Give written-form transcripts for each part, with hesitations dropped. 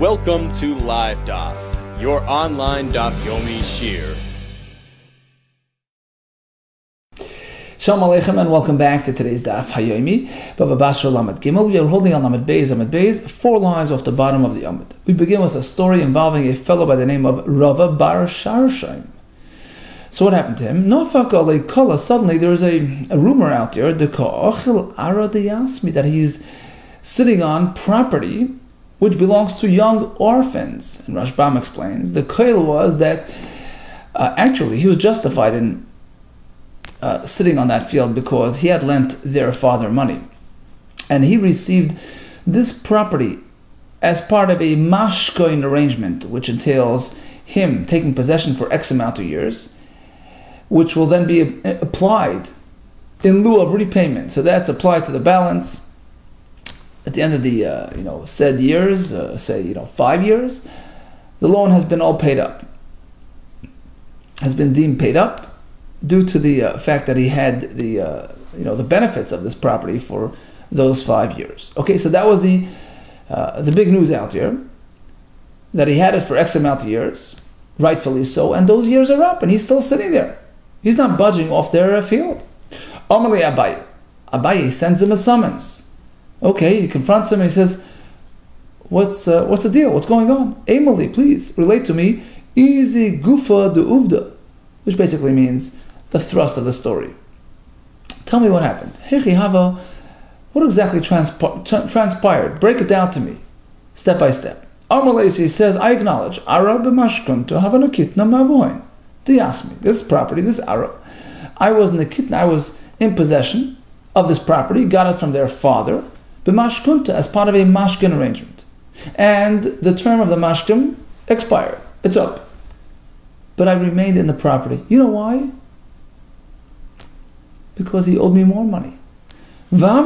Welcome to Live DAF, your online DAF Yomi Shir. Shalom Aleichem and welcome back to today's DAF Hayomi, Bava Basra Lamed Gimel. We are holding on Lamed Beis, 4 lines off the bottom of the Amud. We begin with a story involving a fellow by the name of Bava Basra. So what happened to him? Nafak alei kala. Suddenly there's a rumor out there, that he's sitting on property which belongs to young orphans. And Rashbam explains, the koil was that actually he was justified in sitting on that field because he had lent their father money. And he received this property as part of a mashkoin arrangement, which entails him taking possession for X amount of years, which will then be applied in lieu of repayment. So that's applied to the balance at the end of the said years, 5 years. The loan has been all paid up, has been deemed paid up, due to the fact that he had the benefits of this property for those 5 years. Okay, so that was the big news out here, that he had it for X amount of years, rightfully so, and those years are up, and he's still sitting there. He's not budging off their field. Amalei Abaye. Abaye sends him a summons. Okay, he confronts him and he says, "What's the deal? What's going on? Emily, please relate to me. Easy gufa de uvda," which basically means the thrust of the story. Tell me what happened. Hechi hava, what exactly transpired? Break it down to me, step by step. Amalei says, "I acknowledge. Ara b'mashkun to have an akitna mavoin. They asked me, this property, this ara. I was in the kitna, I was in possession of this property, got it from their father, b'mashkunta, as part of a mashkin arrangement. And the term of the mashkin expired. It's up. But I remained in the property. You know why? Because he owed me more money. Their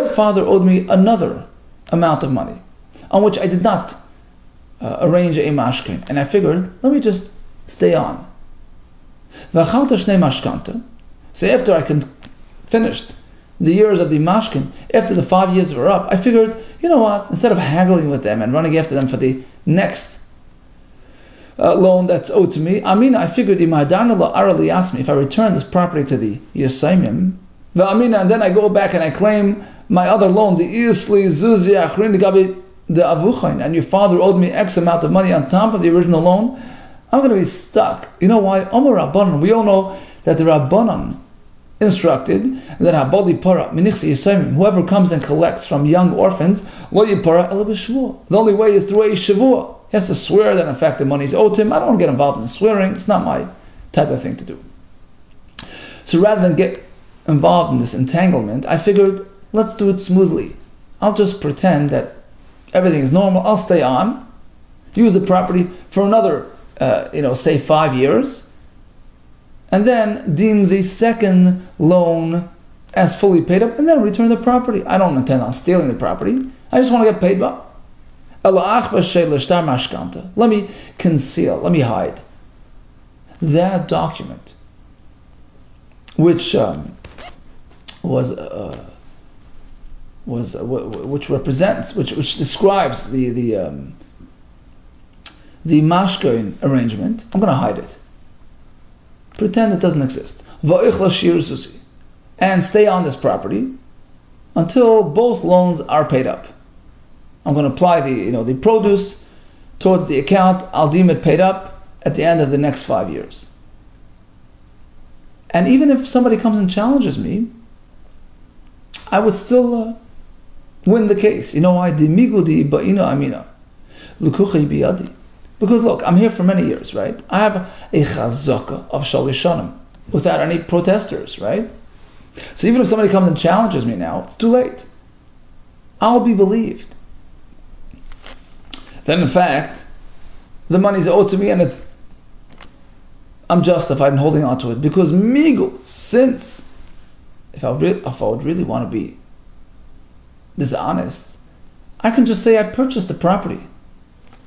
father owed me another amount of money, on which I did not arrange a mashkin. And I figured, let me just stay on. So after I finished the years of the mashkin, after the 5 years were up, I figured, you know what, instead of haggling with them and running after them for the next loan that's owed to me, I figured, if I return this property to the Yesaimim, and then I go back and I claim my other loan, the and your father owed me X amount of money on top of the original loan, I'm going to be stuck. You know why? Omer Rabbanan. We all know that the Rabbanan instructed that whoever comes and collects from young orphans, the only way is through a shavua. He has to swear that in fact the money is owed to him. I don't want to get involved in swearing. It's not my type of thing to do. So rather than get involved in this entanglement, I figured, let's do it smoothly. I'll just pretend that everything is normal. I'll stay on, use the property for another, say 5 years, and then deem the second loan as fully paid up, and then return the property. I don't intend on stealing the property. I just want to get paid up. Let me conceal, let me hide that document, which describes the mashkoin arrangement. I'm going to hide it. Pretend it doesn't exist. And stay on this property until both loans are paid up. I'm going to apply the produce towards the account. I'll deem it paid up at the end of the next 5 years. And even if somebody comes and challenges me, I would still win the case. You know why? Because look, I'm here for many years, right? I have a chazaka of shalishanim without any protesters, right? So even if somebody comes and challenges me now, it's too late. I'll be believed. Then in fact, the money's owed to me and I'm justified in holding on to it. Because migu, since if I would really want to be dishonest, I can just say I purchased the property.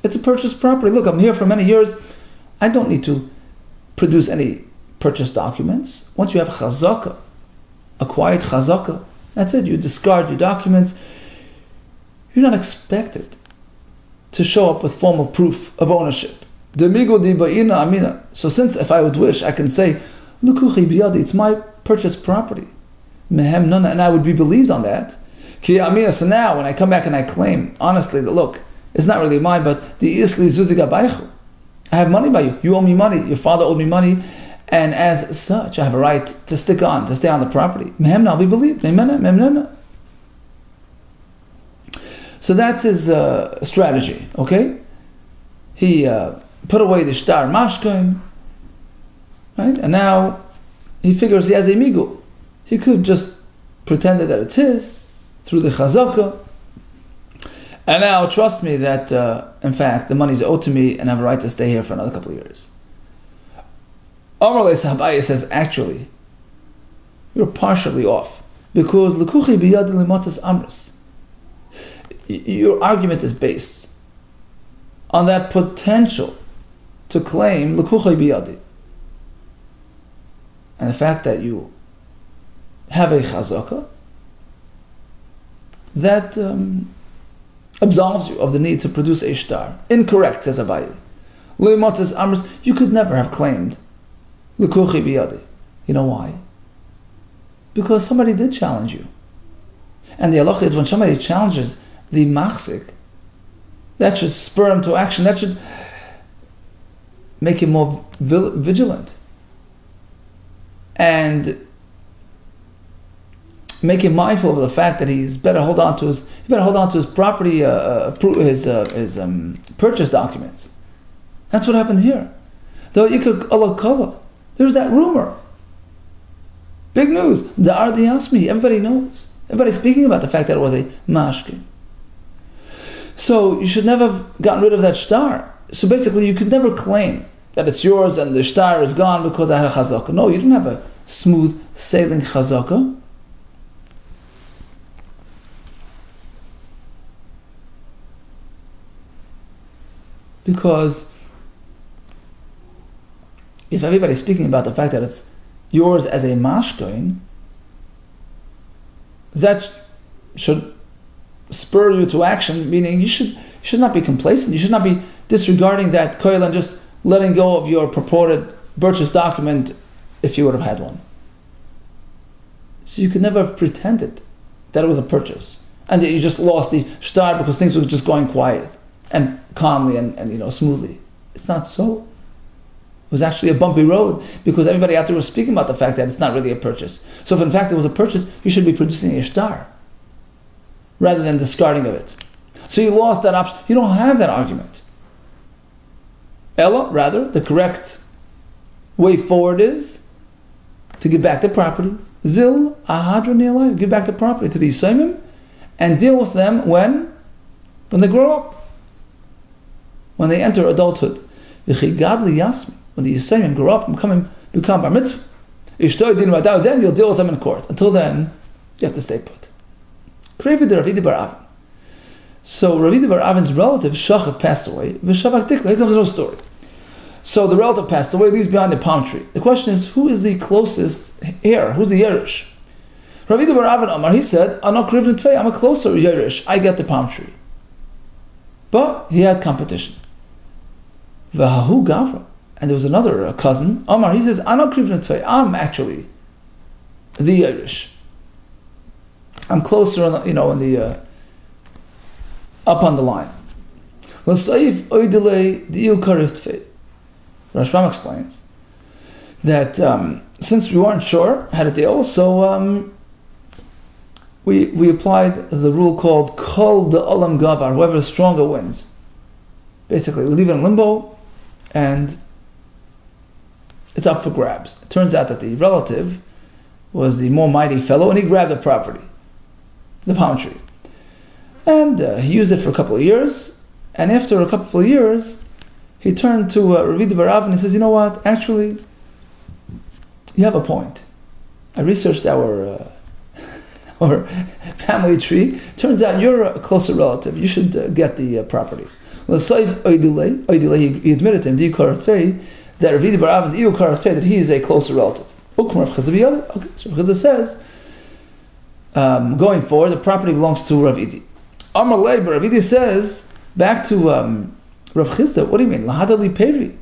It's a purchased property. Look, I'm here for many years. I don't need to produce any purchase documents. Once you have chazaka, a quiet chazaka, that's it. You discard your documents. you're not expected to show up with formal proof of ownership. So since if I would wish, I can say, it's my purchased property. And I would be believed on that. So now when I come back and I claim, honestly, that look, it's not really mine, but the isli zuziga baichu. I have money by you. You owe me money. Your father owed me money. And as such, I have a right to stay on the property. I'll be believed. So that's his strategy, okay? He put away the shtar mashkoin, right? And now he figures he has a migu. He could just pretend that it's his through the chazaka. And now trust me that, in fact, the money is owed to me and I have a right to stay here for another couple of years. Amar le Sahabaya says, actually, you're partially off. Because l'kuchi biyadi l'matzas amris. Your argument is based on that potential to claim l'kuchi biyadi. And the fact that you have a chazaka that absolves you of the need to produce a shtar. Incorrect, says Abaye. L'matzas amris, you could never have claimed l'kuchi biyadi. You know why? Because somebody did challenge you. And the halacha is when somebody challenges the machzik, that should spur him to action. That should make him more vigilant. And make him mindful of the fact that he better hold on to his property, his purchase documents. That's what happened here. Though there's that rumor. Big news. The Ardi Yasmi. Everybody knows. Everybody's speaking about the fact that it was a mashkin. So you should never have gotten rid of that shtar. So basically, you could never claim that it's yours and the shtar is gone because I had a chazaka. No, you didn't have a smooth sailing chazaka. Because if everybody's speaking about the fact that it's yours as a mashkoin, that should spur you to action, meaning you should not be complacent. You should not be disregarding that koil and just letting go of your purported purchase document if you would have had one. So you could never have pretended that it was a purchase and that you just lost the shtar because things were just going quiet and calmly and smoothly. It's not so. It was actually a bumpy road because everybody out there was speaking about the fact that it's not really a purchase. So if in fact it was a purchase, you should be producing a shtar rather than discarding of it. So you lost that option. You don't have that argument. Ella, rather, the correct way forward is to give back the property. Zil ahadra ne'alai, give back the property to the Yisayimim and deal with them when they grow up, when they enter adulthood. When the Yisayimim grow up and become bar mitzvah, then you'll deal with them in court. Until then, you have to stay put. So Ravi Bar Avin's relative, Shachav, passed away. V'shavak tikla. Here comes a new story. So the relative passed away, leaves behind the palm tree. The question is, who is the closest heir? Who's the Yerush? Ravi Bar Avin Amar, he said, I'm a closer Yerush. I get the palm tree. But he had competition. V'hahu Gavra. And there was another cousin, Amar, he says, I'm actually the Yerush. I'm closer, up on the line. Rashbam explains that since we weren't sure how to deal, so we applied the rule called Kol de Olam Gavar, whoever is stronger wins. Basically, we leave it in limbo, and it's up for grabs. It turns out that the relative was the more mighty fellow, and he grabbed the property, the palm tree. And he used it for a couple of years, and after a couple of years, he turned to Ravi Bar Avin and he says, you know what, actually, you have a point. I researched our family tree. Turns out you're a closer relative. You should get the property. He admitted to him, that Ravi Bar Avin, that he is a closer relative. Okay, so Chizah says, going forward, the property belongs to Rav Idi. Amar Lei, but Rabbi Yehuda says, back to Rav Chisda, what do you mean? Lahada li peri.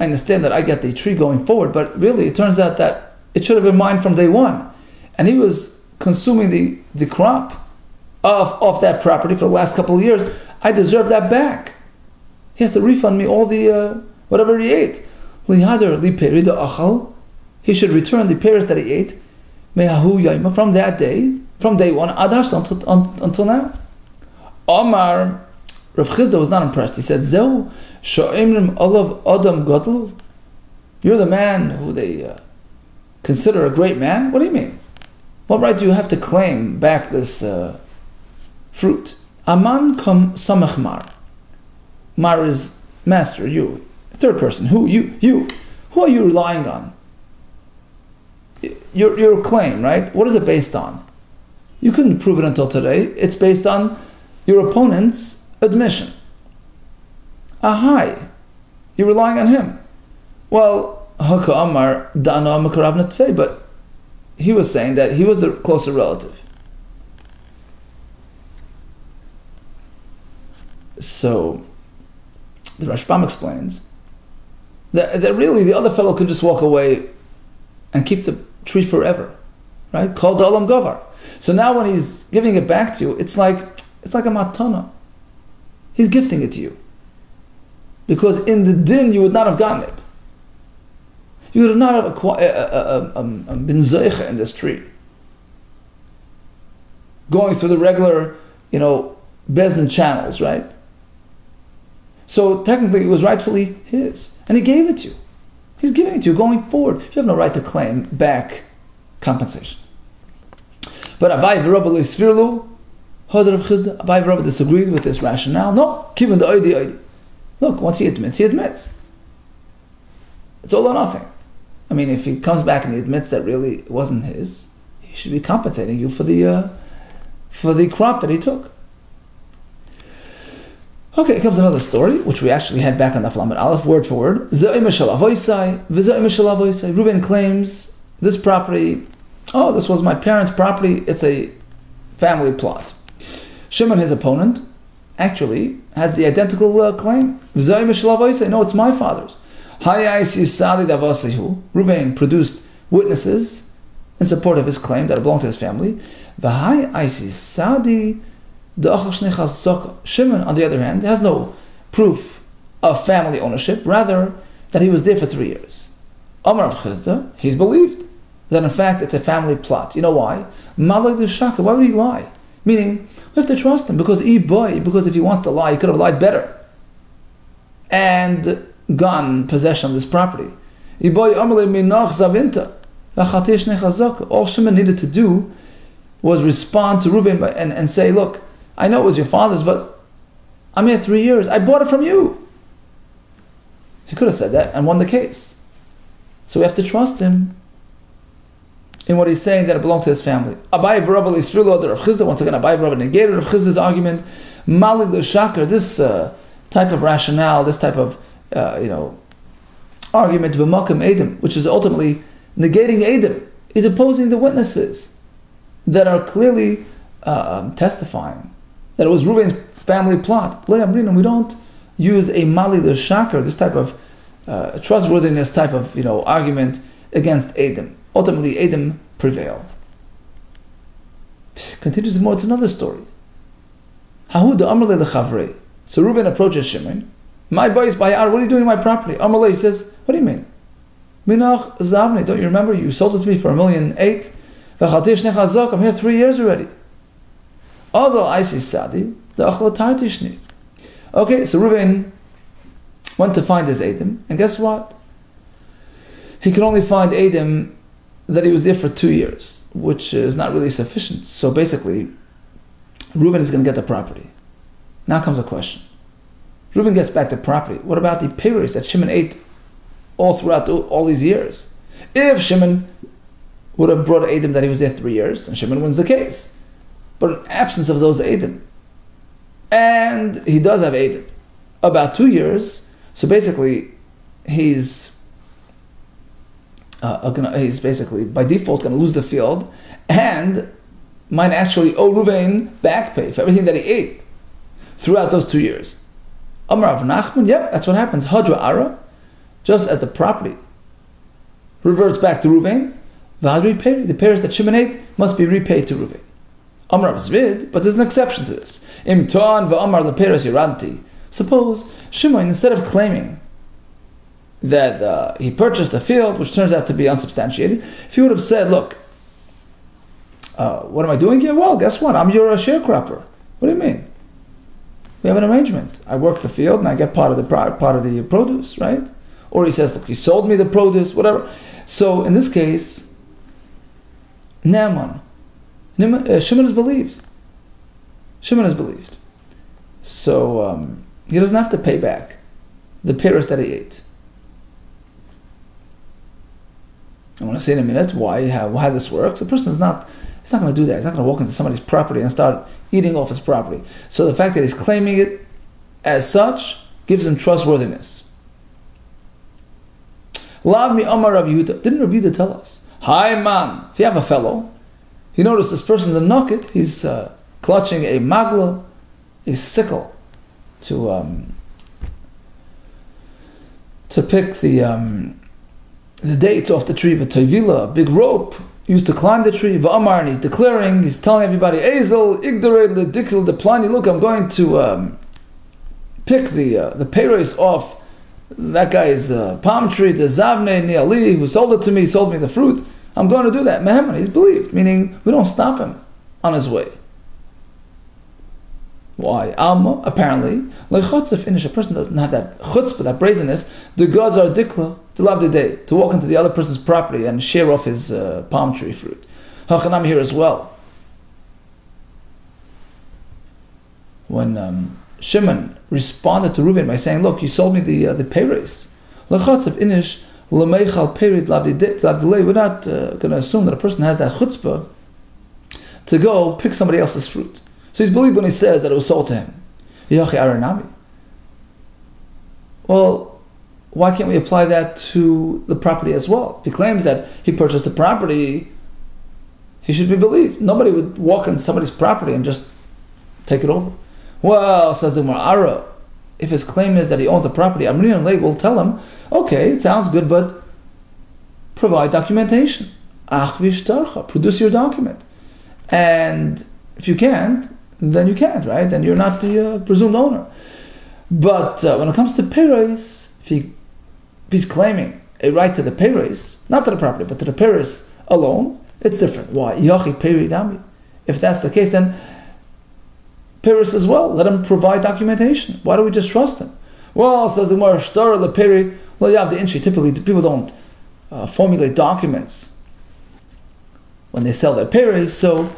I understand that I get the tree going forward, but really it turns out that it should have been mine from day one. And he was consuming the crop of that property for the last couple of years. I deserve that back. He has to refund me all the whatever he ate. Lihadar li peri da achal. He should return the pears that he ate. Mehahu yaima, from that day, from day one, adash until now. Omar, Rav Chisda was not impressed. He said, Zeu sha'imrim olav adam gadol. You're the man who they consider a great man? What do you mean? What right do you have to claim back this fruit? Aman kam samach mar. Mar is master, you. Third person, who? You. Who are you relying on? Your claim, right? What is it based on? You couldn't prove it until today. It's based on your opponent's admission. Ahai. You're relying on him. Well, Haka Amar Dana Makarav Natve, but he was saying that he was the closer relative. So the Rashbam explains that really the other fellow could just walk away and keep the tree forever, right? Called Olam Gavar. So now when he's giving it back to you, it's like a matana. He's gifting it to you. Because in the din you would not have gotten it. You would not have been zeicha in this tree. Going through the regular, Bezdin channels, right? So technically it was rightfully his. And he gave it to you. He's giving it to you going forward. You have no right to claim back compensation. But Abai v'Rabba Svirlu, Abai v'Rabba disagreed with this rationale. No, given the oidi. Look, once he admits, he admits. It's all or nothing. I mean, if he comes back and he admits that really it wasn't his, he should be compensating you for the crop that he took. Okay, here comes another story, which we actually had back on the Flamet Aleph, word for word. Reuben claims this property, this was my parents' property, it's a family plot. Shimon, his opponent, actually has the identical claim. No, it's my father's. Reuben produced witnesses in support of his claim that it belonged to his family. Shimon, on the other hand, has no proof of family ownership, rather that he was there for 3 years. Amar Rav Chisda, he's believed that in fact it's a family plot. You know why? Why would he lie? Meaning, we have to trust him because if he wants to lie, he could have lied better and gotten possession of this property. All Shimon needed to do was respond to Reuven and say, look, I know it was your father's, but I'm here 3 years. I bought it from you. He could have said that and won the case. So we have to trust him in what he's saying, that it belonged to his family. Abai B'Rabba L'Isfirlo, the Rav Chisda, once again, Abai B'Rabba negated Rav Chizda's argument. Mali L'Shakar, this type of rationale, this type of argument, B'Makam Edom, which is ultimately negating Edom, is opposing the witnesses that are clearly testifying that it was Reuven's family plot. We don't use a Mali L'Shakar, this type of trustworthiness type of argument against Edom. Ultimately, Edom prevail. Continues more to another story. So Reuben approaches Shimon. My boy is Bayar, what are you doing in my property? Amalei says, what do you mean? Minach Zavni, don't you remember? You sold it to me for 1,008,000. I'm here 3 years already. Although I see Sadi, the Achlataytishni. Okay, so Reuben went to find his Edom, and guess what? He could only find Edom that he was there for 2 years, which is not really sufficient. So basically, Reuben is going to get the property. Now comes a question. Reuben gets back the property. What about the payers that Shimon ate all throughout all these years? If Shimon would have brought Edom that he was there 3 years, and Shimon wins the case. But in absence of those Edom, and he does have Edom, about 2 years, so basically he's basically by default going to lose the field, and might actually owe Reuven back pay for everything that he ate throughout those 2 years. Amar Rav Nachman, yep, that's what happens. Hadra Ara, just as the property reverts back to Reuven, the payers that Shimon ate must be repaid to Reuven. Amar Rav Zvid, but there's an exception to this. Im Toan v'Amar leperes yiranti. Suppose Shimon, instead of claiming that he purchased a field, which turns out to be unsubstantiated, if he would have said, look, what am I doing here? Well, guess what? I'm your sharecropper. What do you mean? We have an arrangement. I work the field and I get part of the produce, right? Or he says, look, you sold me the produce, whatever. So in this case, Shimon is believed. Shimon is believed. So he doesn't have to pay back the payers that he ate. I want to say in a minute why this works. A person he's not going to do that. He's not going to walk into somebody's property and start eating off his property. So the fact that he's claiming it as such gives him trustworthiness. Lav mi Amar Rabbi Yehuda. Didn't Rabbi Yehuda tell us? Hi man, if you have a fellow, you notice this person's a knocket, he's clutching a magla, a sickle, to pick the dates off the tree, v'toivila, a big rope used to climb the tree, v'amar, and he's declaring, he's telling everybody, Ezel, igdare, ledikil, the plani, look, I'm going to pick the payrace off that guy's palm tree, the zavne ni'ali, who sold it to me, sold me the fruit. I'm going to do that. Meheman, he's believed, meaning we don't stop him on his way. Why? Alma, apparently, like chutzah, finish, a person doesn't have that chutzpah, that brazenness, the gazar dikla, to love the day, to walk into the other person's property and share off his palm tree fruit. Hachanam here as well. When Shimon responded to Reuben by saying, look, you sold me the payrace. Like chutzah, inish, l'meichal peirit lavdilei, we're not going to assume that a person has that chutzpah to go pick somebody else's fruit. So he's believed when he says that it was sold to him. Well, why can't we apply that to the property as well? If he claims that he purchased the property, he should be believed. Nobody would walk on somebody's property and just take it over. Well, says the Gemara, if his claim is that he owns the property, Amrin and Lay will tell him, okay, it sounds good, but provide documentation. Produce your document. And if you can't, then you can't, right? Then you're not the presumed owner. But when it comes to payrace, if he's claiming a right to the payrace, not to the property, but to the payrace alone, it's different. Why? If that's the case, then payrace as well. Let him provide documentation. Why do we just trust him? Well, says the Gemara, shtar the payri. Well, you have the inchi. Typically, people don't formulate documents when they sell their payrace, so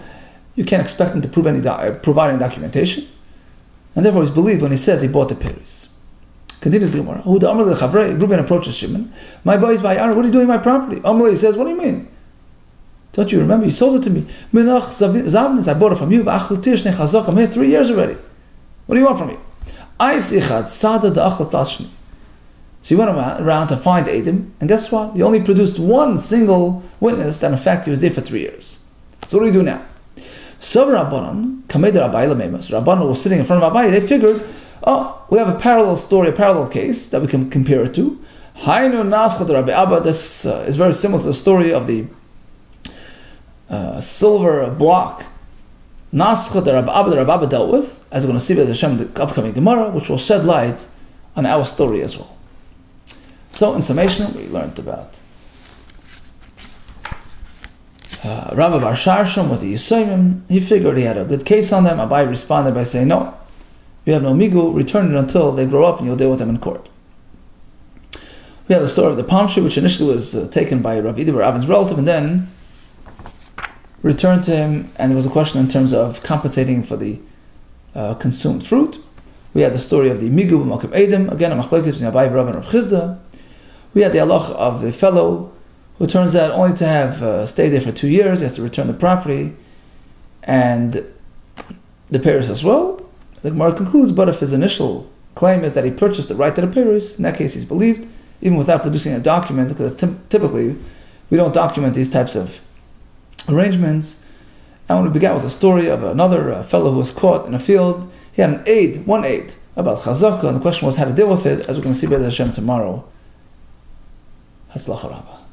you can't expect him to provide any documentation. And therefore he's believed when he says he bought the payrace. Continues the Gemara. Reuben approaches Shimon. My boy is by Aaron. What are you doing in my property? Amalei says, what do you mean? Don't you remember? You sold it to me. I bought it from you. I'm here 3 years already. What do you want from me? So he went around to find Adam, and guess what? He only produced one single witness that in fact he was there for 3 years. So what do we do now? So Rabbanon was sitting in front of Abai. They figured, oh, we have a parallel story, a parallel case that we can compare it to. This is very similar to the story of the silver block Naschad that Rabbi Abba dealt with, as we're going to see by the Hashem in the upcoming Gemara, which will shed light on our story as well. So in summation, we learned about Rabbi Bar Sharsham with the Yisayim. He figured he had a good case on them. Abai responded by saying, no, you have no migu, return it until they grow up and you'll deal with them in court. We have the story of the palm tree, which initially was taken by Rabbi Ida Bar Avin's relative and then returned to him, and there was a question in terms of compensating for the consumed fruit. We had the story of the migu b'malkim Edom, again a machlokes between Abai, Rav, and Rav Chizda. We had the halach of the fellow who turns out only to have stayed there for 2 years. He has to return the property and the payers as well. The Gemara concludes, but if his initial claim is that he purchased the right to the payers, in that case he's believed, even without producing a document, because typically we don't document these types of arrangements. And we began with a story of another fellow who was caught in a field. He had one aid about chazaka, and the question was how to deal with it, as we're going to see by Hashem tomorrow. Hatzlacha Rabbah.